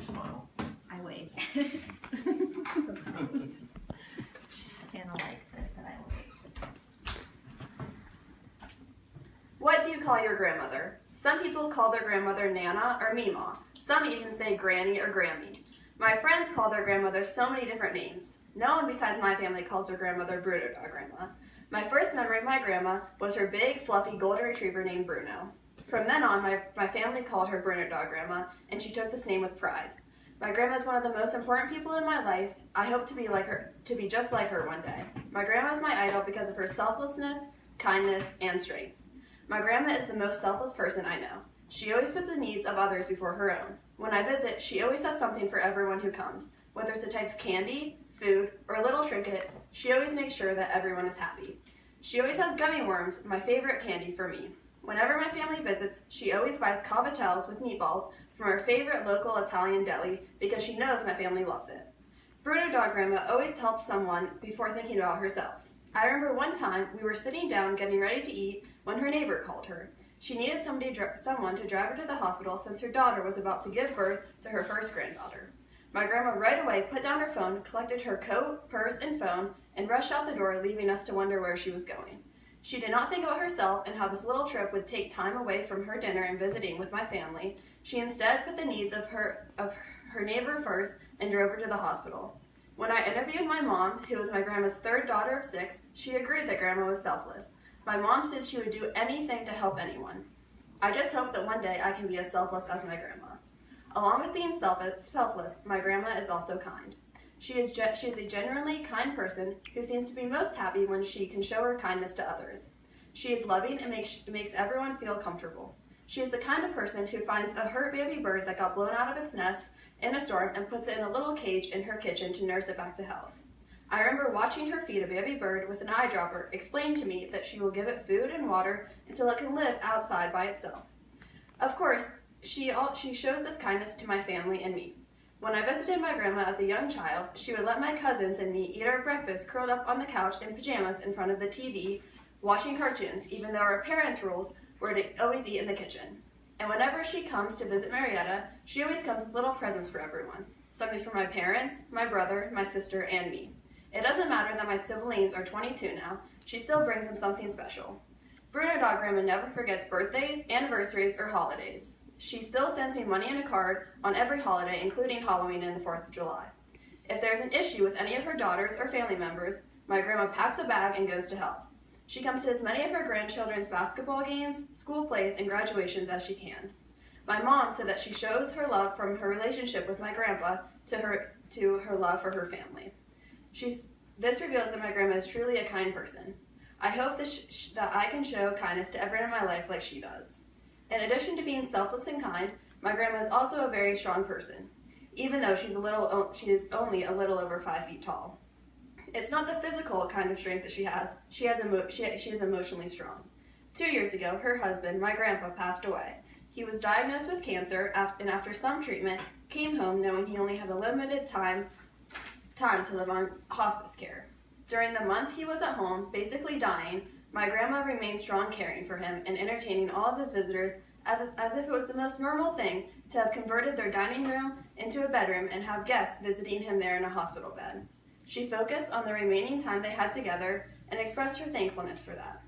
you smile? I wave. Hannah likes it, but I wave. What do you call your grandmother? Some people call their grandmother Nana or Mima. Some even say Granny or Grammy. My friends call their grandmother so many different names. No one besides my family calls their grandmother Bruno Dog Grandma. My first memory of my grandma was her big, fluffy golden retriever named Bruno. From then on, my family called her Bruno Dog Grandma, and she took this name with pride. My grandma is one of the most important people in my life. I hope to be just like her one day. My grandma is my idol because of her selflessness, kindness, and strength. My grandma is the most selfless person I know. She always puts the needs of others before her own. When I visit, she always has something for everyone who comes. Whether it's a type of candy, food, or a little trinket, she always makes sure that everyone is happy. She always has gummy worms, my favorite candy, for me. Whenever my family visits, she always buys cavatellas with meatballs from her favorite local Italian deli because she knows my family loves it. Bruno Dog Grandma always helps someone before thinking about herself. I remember one time we were sitting down getting ready to eat when her neighbor called her. She needed someone to drive her to the hospital since her daughter was about to give birth to her first granddaughter. My grandma right away put down her phone, collected her coat, purse, and phone, and rushed out the door, leaving us to wonder where she was going. She did not think about herself and how this little trip would take time away from her dinner and visiting with my family. She instead put the needs of her neighbor first and drove her to the hospital. When I interviewed my mom, who was my grandma's third daughter of 6, she agreed that grandma was selfless. My mom said she would do anything to help anyone. I just hope that one day I can be as selfless as my grandma. Along with being selfless, my grandma is also kind. She is a genuinely kind person who seems to be most happy when she can show her kindness to others. She is loving and makes everyone feel comfortable. She is the kind of person who finds a hurt baby bird that got blown out of its nest in a storm and puts it in a little cage in her kitchen to nurse it back to health. I remember watching her feed a baby bird with an eyedropper explain to me that she will give it food and water until it can live outside by itself. Of course, she shows this kindness to my family and me. When I visited my grandma as a young child, she would let my cousins and me eat our breakfast curled up on the couch in pajamas in front of the TV, watching cartoons, even though our parents' rules were to always eat in the kitchen. And whenever she comes to visit Marietta, she always comes with little presents for everyone. Something for my parents, my brother, my sister, and me. It doesn't matter that my siblings are 22 now, she still brings them something special. Bruno Dog Grandma never forgets birthdays, anniversaries, or holidays. She still sends me money and a card on every holiday, including Halloween and the 4th of July. If there's an issue with any of her daughters or family members, my grandma packs a bag and goes to help. She comes to as many of her grandchildren's basketball games, school plays, and graduations as she can. My mom said that she shows her love from her relationship with my grandpa to her love for her family. This reveals that my grandma is truly a kind person. I hope that I can show kindness to everyone in my life like she does. In addition to being selfless and kind, my grandma is also a very strong person, even though she is only a little over 5 feet tall. It's not the physical kind of strength that she is emotionally strong. 2 years ago, her husband, my grandpa, passed away. He was diagnosed with cancer and after some treatment, came home knowing he only had a limited time to live on hospice care. During the month he was at home, basically dying, my grandma remained strong caring for him and entertaining all of his visitors as if it was the most normal thing to have converted their dining room into a bedroom and have guests visiting him there in a hospital bed. She focused on the remaining time they had together and expressed her thankfulness for that.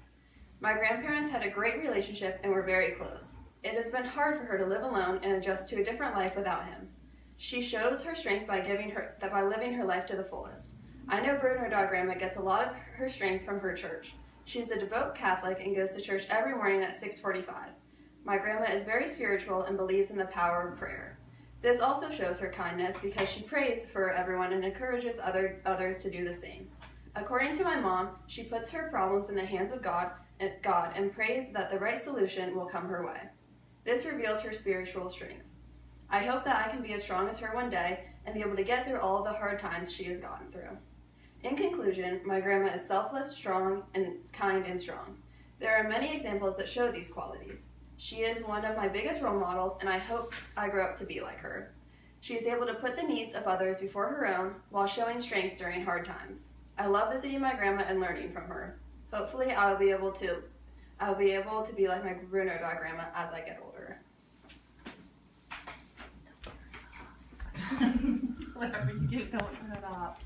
My grandparents had a great relationship and were very close. It has been hard for her to live alone and adjust to a different life without him. She shows her strength by living her life to the fullest. I know Bruno Dog Grandma gets a lot of her strength from her church. She is a devout Catholic and goes to church every morning at 6:45. My grandma is very spiritual and believes in the power of prayer. This also shows her kindness because she prays for everyone and encourages others to do the same. According to my mom, she puts her problems in the hands of God and prays that the right solution will come her way. This reveals her spiritual strength. I hope that I can be as strong as her one day and be able to get through all of the hard times she has gone through. In conclusion, my grandma is selfless, strong, and kind and strong. There are many examples that show these qualities. She is one of my biggest role models, and I hope I grow up to be like her. She is able to put the needs of others before her own while showing strength during hard times. I love visiting my grandma and learning from her. Hopefully, I'll be able to be like my Bruno Dog Grandma as I get older. Whatever you do, don't turn it off.